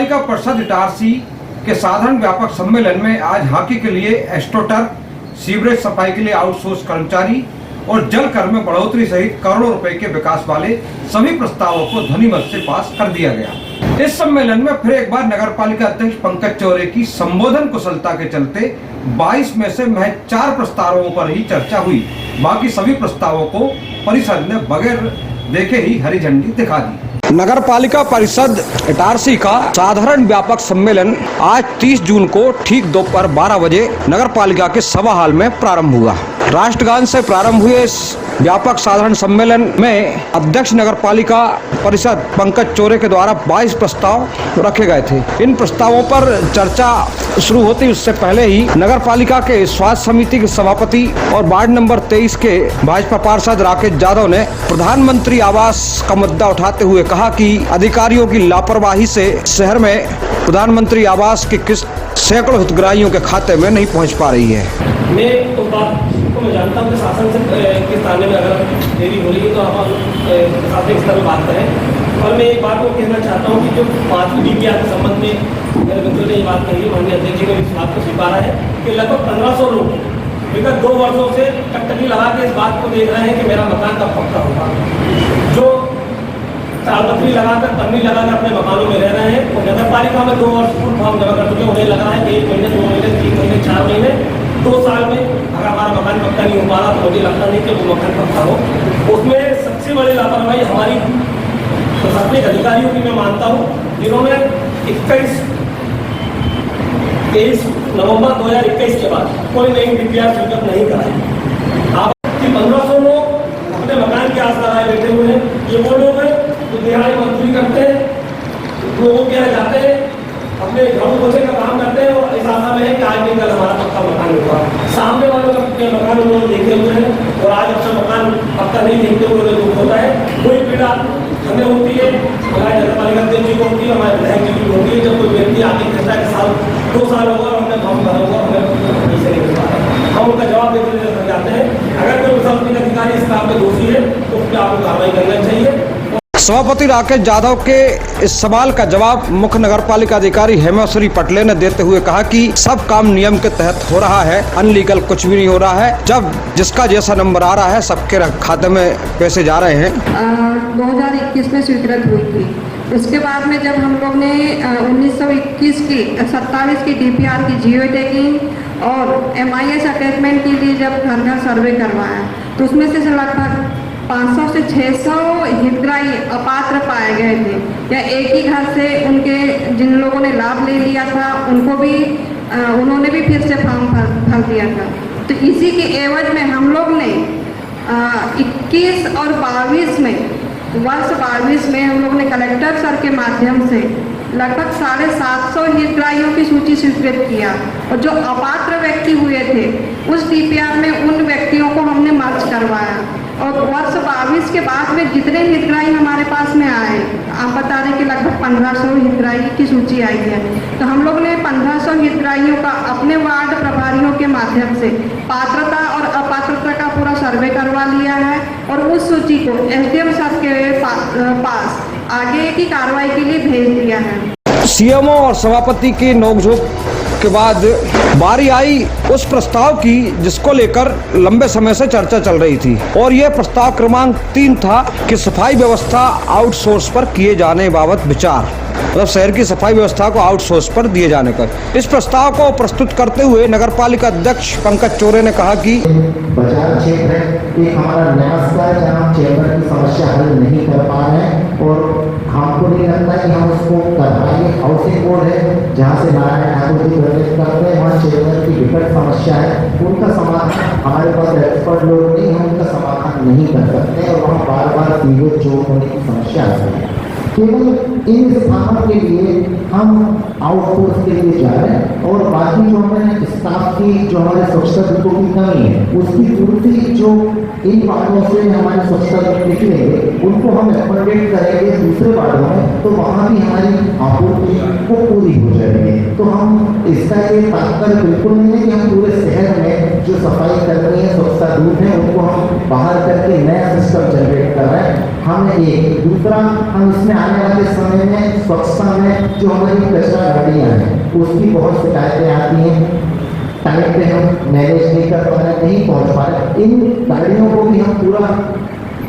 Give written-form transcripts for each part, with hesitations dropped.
पालिका परिषद इटारसी के साधारण व्यापक सम्मेलन में आज हॉकी के लिए एस्ट्रोटर्फ, सीवरेज सफाई के लिए आउटसोर्स कर्मचारी और जल कर में बढ़ोतरी सहित करोड़ों रुपए के विकास वाले सभी प्रस्तावों को ध्वनिमत से पास कर दिया गया। इस सम्मेलन में फिर एक बार नगर पालिका अध्यक्ष पंकज चौरे की संबोधन कुशलता के चलते 22 में से महज 4 प्रस्तावों पर ही चर्चा हुई। बाकी सभी प्रस्तावों को परिषद ने बगैर देखे ही हरी झंडी दिखा दी। नगर पालिका परिषद इटारसी का साधारण व्यापक सम्मेलन आज 30 जून को ठीक दोपहर 12 बजे नगर पालिका के सभा हॉल में प्रारंभ हुआ। राष्ट्रगान से प्रारंभ हुए इस व्यापक साधारण सम्मेलन में अध्यक्ष नगर पालिका परिषद पंकज चौरे के द्वारा 22 प्रस्ताव रखे गए थे। इन प्रस्तावों पर चर्चा शुरू होती उससे पहले ही नगर पालिका के स्वास्थ्य समिति के सभापति और वार्ड नंबर 23 के भाजपा पार्षद राकेश यादव ने प्रधानमंत्री आवास का मुद्दा उठाते हुए कहा कि अधिकारियों की लापरवाही से शहर में प्रधानमंत्री आवास की किस्त सैकड़ों हितग्राहियों के खाते में नहीं पहुंच पा रही है। मैं तो बात को मैं जानता हूँ कि शासन से किस आने में अगर देरी हो रही है तो हम प्रशासनिक स्तर में बात करें। और मैं एक बात को कहना चाहता हूँ कि जो 5वीं DPR के संबंध में मेरे मित्रों ने ये बात कही, माननीय अध्यक्ष जी ने इस बात को स्वीकारा है कि लगभग 1500 लोग विगत 2 वर्षों से टकटकी लगा के इस बात को देख रहे हैं कि मेरा मकान कब पक्का होगा। जो तालपत्री लगाकर पन्नी लगाकर अपने मकानों में रह रहे हैं और नगर पालिका में 2 वर्ष फुल फॉर्म जमा कर चुके, उन्हें लगा है कि 1 महीने 2 महीने 3 महीने 4 महीने 2 साल में अगर हमारा मकान पक्का नहीं हो पा रहा तो मुझे लगता नहीं कि वो मकान पक्का हो। उसमें सबसे बड़ी लापरवाही हमारी प्रशासनिक अधिकारियों की मैं मानता हूँ, जिन्होंने 23 नवंबर 2021 के बाद कोई नई DPR स्वीकृत नहीं कराई। आप 1500 लोग अपने मकान की आस लगाए बैठे हुए हैं। ये वो लोग हैं जो दिहाड़ी मजदूरी करते हैं, लोगों के यहाँ जाते हैं, अपने घरों पोछे का काम करते हैं और इस आशा में है कि आज नहीं कल हमारा पक्का मकान होगा। सामने वालों के मकान उन्होंने देखे हुए हैं और आज अपना मकान पक्का नहीं देखते हुए उन्हें दुख होता है। कोई पीड़ा हमें होती है, हमारे नगर पालिका अध्यक्ष जी को होती है, हमारे विधायक जी को होती है। जब कोई व्यक्ति आके कहता है कि साल 2 साल होगा और हमने फॉर्म भरा होगा, हमें पैसे नहीं मिल पाता, हम उनका जवाब देते हुए जाते हैं। अगर कोई प्रशासनिक अधिकारी इस काम में दोषी है तो उस पर आपको कार्रवाई करना चाहिए। सभापति राकेश यादव के इस सवाल का जवाब मुख्य नगर पालिका अधिकारी हेमेश्वरी पटले ने देते हुए कहा कि सब काम नियम के तहत हो रहा है, अनलीगल कुछ भी नहीं हो रहा है। जब जिसका जैसा नंबर आ रहा है सबके खाते में पैसे जा रहे हैं। 2021 में स्वीकृत हुई थी। उसके बाद में जब हम लोग ने 1921 की 27 की DPR की जियो टैगिंग और MIS अटैचमेंट के लिए जब घर घर सर्वे करवाया तो उसमें से लगभग 500 से 600 हितग्राही अपात्र पाए गए थे। या एक ही घर से उनके जिन लोगों ने लाभ ले लिया था उनको भी उन्होंने भी फिर से फॉर्म भर दिया था। तो इसी के एवज में हम लोग ने 21 और 22 में वर्ष 22 में हम लोग ने कलेक्टर सर के माध्यम से लगभग 750 हितग्राहियों की सूची स्वीकृत किया और जो अपात्र व्यक्ति हुए थे उस DPR में उन व्यक्तियों को हमने मर्ज करवाया और वर्ष 22 के बाद में जितने हितग्राही हमारे पास में आए, आप बता दें कि लगभग 1500 हितग्राही की सूची आई है। तो हम लोग ने 1500 हितग्राहियों का अपने वार्ड प्रभारियों के माध्यम से पात्रता और अपात्रता का पूरा सर्वे करवा लिया है और उस सूची को SDM साहब के पास आगे की कार्रवाई के लिए भेज दिया है। CMO और सभापति की नोकझोंक के बाद बारी आई उस प्रस्ताव की जिसको लेकर लंबे समय से चर्चा चल रही थी और यह प्रस्ताव क्रमांक 3 था कि सफाई व्यवस्था आउटसोर्स पर किए जाने बाबत विचार, मतलब शहर की सफाई व्यवस्था को आउटसोर्स पर दिए जाने का। इस प्रस्ताव को प्रस्तुत करते हुए नगर पालिका अध्यक्ष पंकज चौरे ने कहा कि बाजार क्षेत्र है, एक हमारा नया स्तर जहाँ हम चेंबर की समस्या हल नहीं कर पा रहे हैं और हमको नहीं लगता कि हम उसको कर पाएंगे। हाउसिंग बोर्ड है जहाँ से नारायण ठाकुर जी प्रवेश करते हैं, वहाँ चेंबर की विकट समस्या है, उनका समाधान हमारे पास एक्सपर्ट लोग नहीं, हम उनका समाधान नहीं कर सकते और वहाँ बार बार सीवेज चोक होने की समस्या आती है। केवल इन स्थानों के लिए हम आउटसोर्स के लिए जा रहे हैं और बाकी जो हमें स्टाफ की जो हमारे स्वच्छता दलों की कमी है उसकी पूर्ति जो इन वार्डों से हमारे स्वच्छता दल निकलेंगे उनको हम एकोमोडेट करेंगे दूसरे वार्डों में, तो वहाँ भी हमारी आपूर्ति को पूरी हो जाएगी। तो हम इसका ये तात्पर्य बिल्कुल नहीं है कि हम पूरे शहर में जो सफाई कर्मी है, स्वच्छता दूत है, उनको हम बाहर करके नया सिस्टम जनरेट कर रहे हैं। हम एक दूसरा हम इसमें आने वाले समय में स्वच्छता में जो हमारी कचरा गाड़ियाँ हैं उसकी बहुत शिकायतें आती हैं, टाइम पे हम मैनेज नहीं कर पा रहे, नहीं पहुँच पा रहे। इन गाड़ियों को भी हम पूरा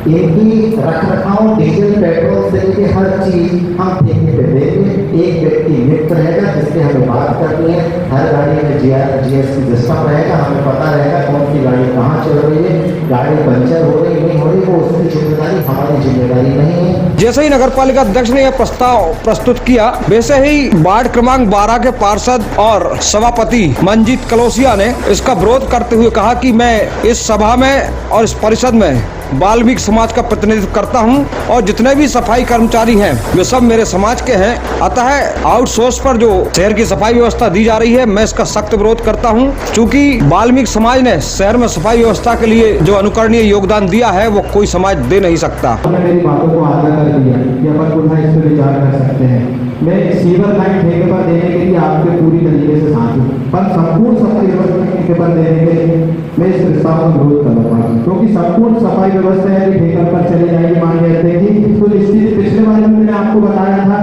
इनकी रख रखाव डीजल पेट्रोल से लेके हर चीज हम ठेके पे देंगे। एक व्यक्ति नियुक्त रहेगा जिससे हमें बात करनी है, हर गाड़ी में जीएसटी सिस्टम रहेगा, हमें पता रहेगा कौन सी गाड़ी कहाँ चल रही है, गाड़ी पंचर हो रही नहीं हो रही, वो उसकी जिम्मेदारी हमारी जिम्मेदारी नहीं है। जैसे ही नगर पालिका अध्यक्ष ने यह प्रस्ताव प्रस्तुत किया, वैसे ही वार्ड क्रमांक 12 के पार्षद और सभापति मंजीत कलोसिया ने इसका विरोध करते हुए कहा कि मैं इस सभा में और इस परिषद में वाल्मीकि समाज का प्रतिनिधित्व करता हूं और जितने भी सफाई कर्मचारी हैं वे सब मेरे समाज के हैं, अतः आउटसोर्स पर जो शहर की सफाई व्यवस्था दी जा रही है मैं इसका सख्त विरोध करता हूं, क्योंकि वाल्मीकि समाज ने शहर में सफाई व्यवस्था के लिए जो अनुकरणीय योगदान दिया है वो कोई समाज दे नहीं सकता। मेरी बातों को आधा कर दिया कि अपन पुनः इस पर विचार कर सकते हैं। मैं सीवर लाइन ठेके पर देने के लिए आपके पूरी तरीके से साथ हूँ, पर संपूर्ण सफाई व्यवस्था ठेके पर देने के लिए मैं इस प्रस्ताव का विरोध कर रहा हूँ, क्योंकि संपूर्ण सफाई व्यवस्था यदि ठेका पर चली जाएगी मान लेते हैं कि तो निश्चित पिछले वाले में मैंने आपको बताया था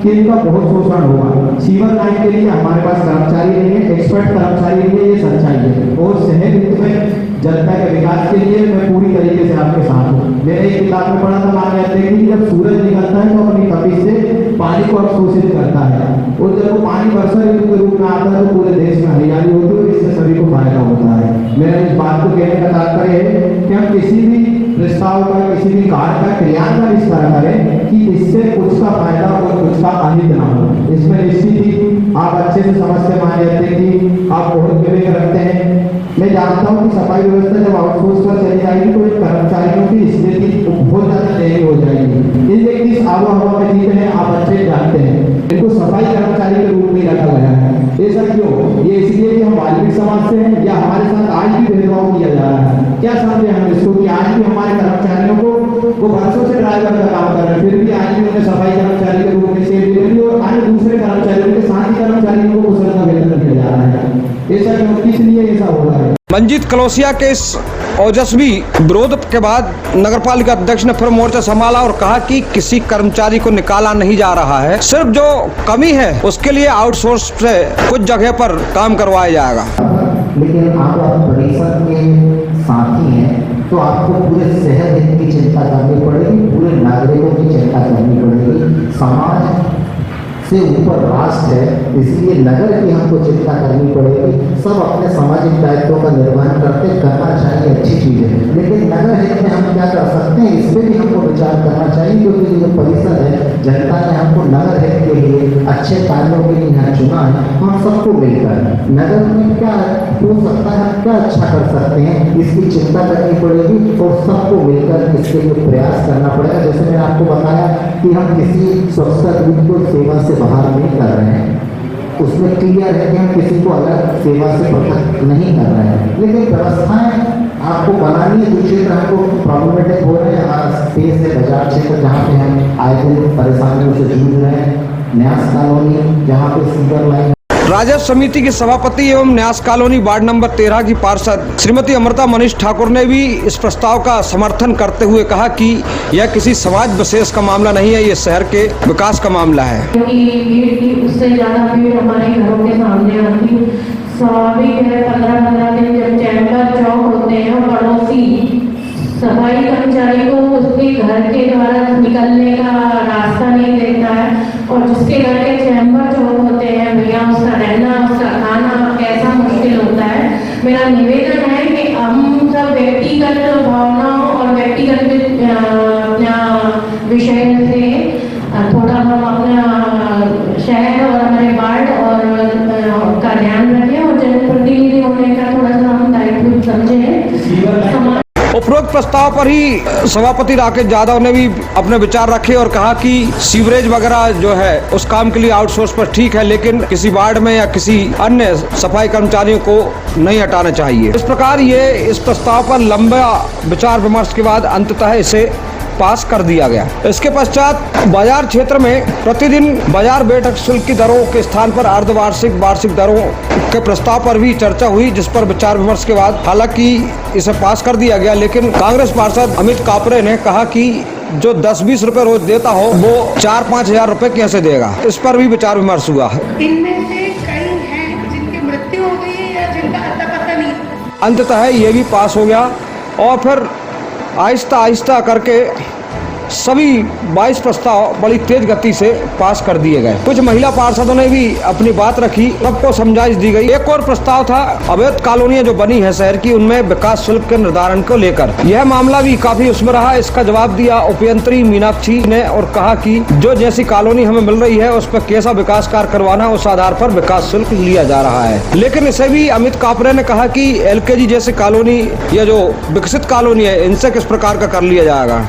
कि इनका बहुत शोषण होगा। सीवर लाइन के लिए हमारे पास कर्मचारी नहीं है, एक्सपर्ट कर्मचारी नहीं है, ये सच्चाई है। और शहर में जनता के विकास के लिए मैं पूरी तरीके से आपके साथ हूँ। मैंने एक किताब में पढ़ा था मान लेते हैं कि जब सूरज निकलता है तो अपनी तपिश से पानी को अवशोषित करता है, और जब वो पानी वर्षा ऋतु के रूप में आता है तो पूरे देश में हरियाली होती है और इससे सभी को फायदा होता है। मेरा इस बात को कहने का तात्पर्य है कि हम किसी भी प्रस्ताव का, किसी भी कार्य का क्रियान्वयन इस तरह करें कि इससे कुछ का फायदा और कुछ का अहित ना हो। इसमें निश्चित ही आप अच्छे से समझते मान लेते हैं कि आप बहुत विवेक रखते हैं। मैं जानता हूँ कि सफाई व्यवस्था जब आउटसोर्स पर चली जाएगी तो कर्मचारियों की स्थिति बहुत ज़्यादा दयनीय हो जाएगी। इन व्यक्ति इस आबोहवा में जीते हैं, आप अच्छे जानते हैं, इनको सफाई कर्मचारी के रूप में रखा गया है। ऐसा क्यों? ये इसलिए कि हम वाल्मीकि समाज से हैं या हमारे साथ आज भी भेदभाव किया जा रहा है? क्या समझे हम इसको कि आज भी हमारे कर्मचारियों को वो वर्षों से ड्राइवर का काम कर रहे हैं, फिर भी आज भी उन्हें सफाई कर्मचारी के रूप में सेवा दे रही है और आज दूसरे कर्मचारियों के साथ ही कर्मचारियों को कुशल का वेतन दिया जा रहा है। ऐसा क्यों? किस लिए ऐसा हो रहा है? मंजीत कलोसिया के इस ओजस्वी विरोध के बाद नगरपालिका अध्यक्ष ने फिर मोर्चा संभाला और कहा कि किसी कर्मचारी को निकाला नहीं जा रहा है, सिर्फ जो कमी है उसके लिए आउटसोर्स से कुछ जगह पर काम करवाया जाएगा। लेकिन आप परिषद के साथी हैं तो आपको पूरे शहर हित की चिंता करनी पड़ेगी, पूरे नागरिकों की चिंता करनी पड़ेगी। समाज से ऊपर राष्ट्र है, इसलिए नगर की हमको चिंता करनी पड़ेगी। सब अपने सामाजिक दायित्वों का निर्वहन करना चाहिए, अच्छी चीज़ है, लेकिन नगर हित में हम क्या कर सकते हैं इस पर भी हमको विचार करना चाहिए, क्योंकि जो परिषद है जनता ने हमको नगर हित के लिए अच्छे कार्यों के लिए यहाँ चुना है। हम सबको मिलकर नगर में क्या हो सकता है, क्या अच्छा कर सकते हैं, इसकी चिंता करनी पड़ेगी और सबको मिलकर इसके लिए प्रयास करना पड़ेगा। जैसे मैंने आपको बताया कि हम किसी स्वच्छता को सेवा से बाहर नहीं कर रहे हैं, उसमें क्लियर है कि हम किसी को अलग सेवा से पृथक नहीं कर रहे हैं, लेकिन व्यवस्थाएं आपको बनानी है। जो क्षेत्र हमको प्रॉब्लमेटिक हो रहे हैं, स्पेस है बाजार क्षेत्र जहाँ पे हम आए दिन परेशानियों से जूझ रहे हैं, न्यास कॉलोनी जहाँ पे सीवर लाइन। राजस्व समिति के सभापति एवं न्यास कॉलोनी वार्ड नंबर 13 की पार्षद श्रीमती अमृता मनीष ठाकुर ने भी इस प्रस्ताव का समर्थन करते हुए कहा कि यह किसी समाज विशेष का मामला नहीं है, ये शहर के विकास का मामला है। भीड़ की उससे ज्यादा भीड़ हमारे घरों के सामने आती, स्वाभाविक है। 15-15 दिन जब चैम्बर चौक होते हैं, पड़ोसी सफाई कर्मचारी को उसके घर के द्वारा निकलने का रास्ता नहीं देता है, और जिसके घर के चैम्बर चौक होते हैं भैया उसका रहना, उसका खाना कैसा मुश्किल होता है। मेरा निवेदन है कि हम सब व्यक्तिगत भावनाओं और व्यक्तिगत विषय से थोड़ा हम अपना शहर और हमारे वार्ड और का ध्यान रखें और जनप्रतिनिधि होने का थोड़ा सा हम दायित्व समझें। उपरोक्त प्रस्ताव पर ही सभापति राकेश यादव ने भी अपने विचार रखे और कहा कि सीवरेज वगैरह जो है उस काम के लिए आउटसोर्स पर ठीक है, लेकिन किसी वार्ड में या किसी अन्य सफाई कर्मचारियों को नहीं हटाना चाहिए। इस प्रकार ये इस प्रस्ताव पर लंबा विचार विमर्श के बाद अंततः इसे पास कर दिया गया। इसके पश्चात बाजार क्षेत्र में प्रतिदिन बाजार बैठक शुल्क की दरों के स्थान पर अर्धवार्षिक वार्षिक दरों के प्रस्ताव पर भी चर्चा हुई, जिस पर विचार विमर्श के बाद हालांकि इसे पास कर दिया गया, लेकिन कांग्रेस पार्षद अमित कापरे ने कहा कि जो 10-20 रुपए रोज देता हो वो 4-5 हजार रुपए कैसे देगा, इस पर भी विचार विमर्श हुआ है। इनमें से कई हैं जिनकी मृत्यु हो गई है या जिनका अता पता नहीं। अंततः ये भी पास हो गया और फिर आहिस्ता आहिस्ता करके सभी 22 प्रस्ताव बड़ी तेज गति से पास कर दिए गए। कुछ महिला पार्षदों ने भी अपनी बात रखी, सबको समझाइश दी गई। एक और प्रस्ताव था अवैध कॉलोनियां जो बनी है शहर की, उनमें विकास शुल्क के निर्धारण को लेकर। यह मामला भी काफी उसमें रहा। इसका जवाब दिया उपयंत्री मीनाक्षी ने और कहा कि जो जैसी कॉलोनी हमें मिल रही है उस पर कैसा विकास कार्य करवाना, उस आधार पर विकास शुल्क लिया जा रहा है। लेकिन इसे भी अमित कापरे ने कहा कि LKG जैसी कॉलोनी या जो विकसित कॉलोनी है इनसे किस प्रकार का कर लिया जाएगा।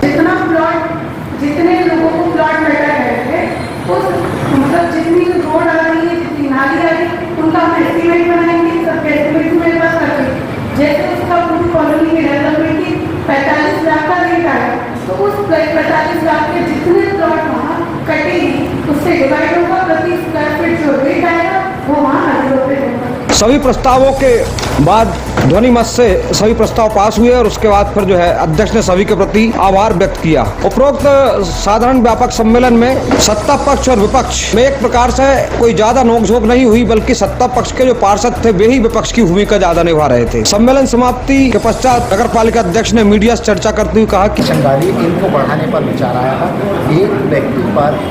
जितने लोगों को प्लॉट मिल रहे थे उस मतलब जितनी रोड आ रही है, जितनी नाली आ रही है, उनका हम एस्टीमेट बनाएंगे। सबके एस्टीमेट मेरे पास आ गई। जैसे उसका पूरी कॉलोनी की डेवलपमेंट की 45 लाख का रेट आया, तो उस 45 लाख के जितने प्लॉट वहाँ कटेंगे उससे डिवाइड होगा, प्रति स्क्वायर फीट जो रेट आएगा वो वहाँ एलोकेट होगा। सभी प्रस्तावों के बाद ध्वनि मत से सभी प्रस्ताव पास हुए और उसके बाद फिर जो है अध्यक्ष ने सभी के प्रति आभार व्यक्त किया। उपरोक्त साधारण व्यापक सम्मेलन में सत्ता पक्ष और विपक्ष में एक प्रकार से कोई ज्यादा नोकझोंक नहीं हुई, बल्कि सत्ता पक्ष के जो पार्षद थे वे ही विपक्ष की भूमिका ज्यादा निभा रहे थे। सम्मेलन समाप्ति के पश्चात नगर पालिका अध्यक्ष ने मीडिया से चर्चा करते हुए कहा कि शंगाली इनको बढ़ाने पर विचार आया था। एक व्यक्ति पर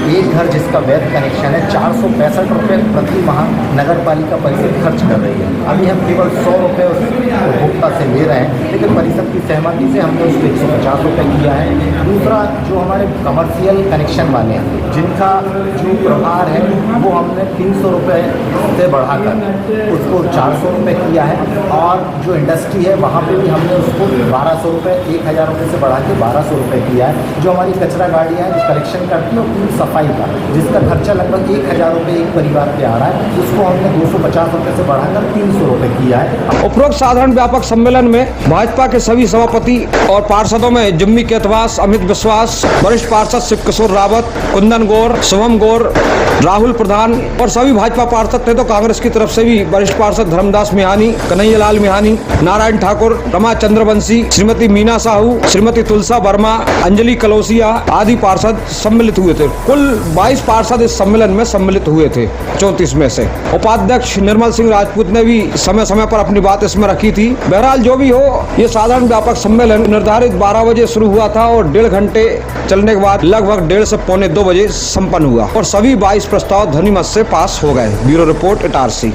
एक घर जिसका वैध कनेक्शन है 465 रुपये प्रति माह नगर पालिका परिषद खर्च कर रही है। अभी हम केवल 100 रुपये उस उपभोक्ता से ले रहे हैं, लेकिन परिषद की सहमति से हमने उसको 150 रुपये किया है। दूसरा, जो हमारे कमर्शियल कनेक्शन वाले हैं जिनका जो प्रभार है वो हमने 300 रुपये से बढ़ाकर उसको 400 रुपये किया है। और जो इंडस्ट्री है वहाँ पे भी हमने उसको 1200 रुपये 1000 रुपये से बढ़ा के 1200 रुपये किया है। जो हमारी कचरा गाड़ियाँ हैं जो कलेक्शन करती है पूरी सफाई का जिसका खर्चा लगभग 1000 रुपये एक परिवार पे आ रहा है, उसको हमने 250 रुपये से बढ़ाकर 300 रुपये किया है। उपरोक्त साधारण व्यापक सम्मेलन में भाजपा के सभी सभापति और पार्षदों में जिम्मी केतवास, अमित विश्वास, वरिष्ठ पार्षद शिव किशोर रावत, कुंदन गौर, शुभम गौर, राहुल प्रधान और सभी भाजपा पार्षद थे। तो कांग्रेस की तरफ से भी वरिष्ठ पार्षद धर्मदास मिहानी, कन्हैयालाल मिहानी, नारायण ठाकुर, रमा चंद्रवंशी, श्रीमती मीना साहू, श्रीमती तुलसा वर्मा, अंजलि कलोसिया आदि पार्षद सम्मिलित हुए थे। कुल 22 पार्षद इस सम्मेलन में सम्मिलित हुए थे 34 में से। उपाध्यक्ष निर्मल सिंह राजपूत ने भी समय समय पर अपनी बात इसमें रखी थी। बहरहाल जो भी हो, ये साधारण व्यापक सम्मेलन निर्धारित 12 बजे शुरू हुआ था और 1.5 घंटे चलने के बाद लगभग 1.5 से पौने 2 बजे संपन्न हुआ और सभी 22 प्रस्ताव ध्वनिमत से पास हो गए। Bureau report Itarsi.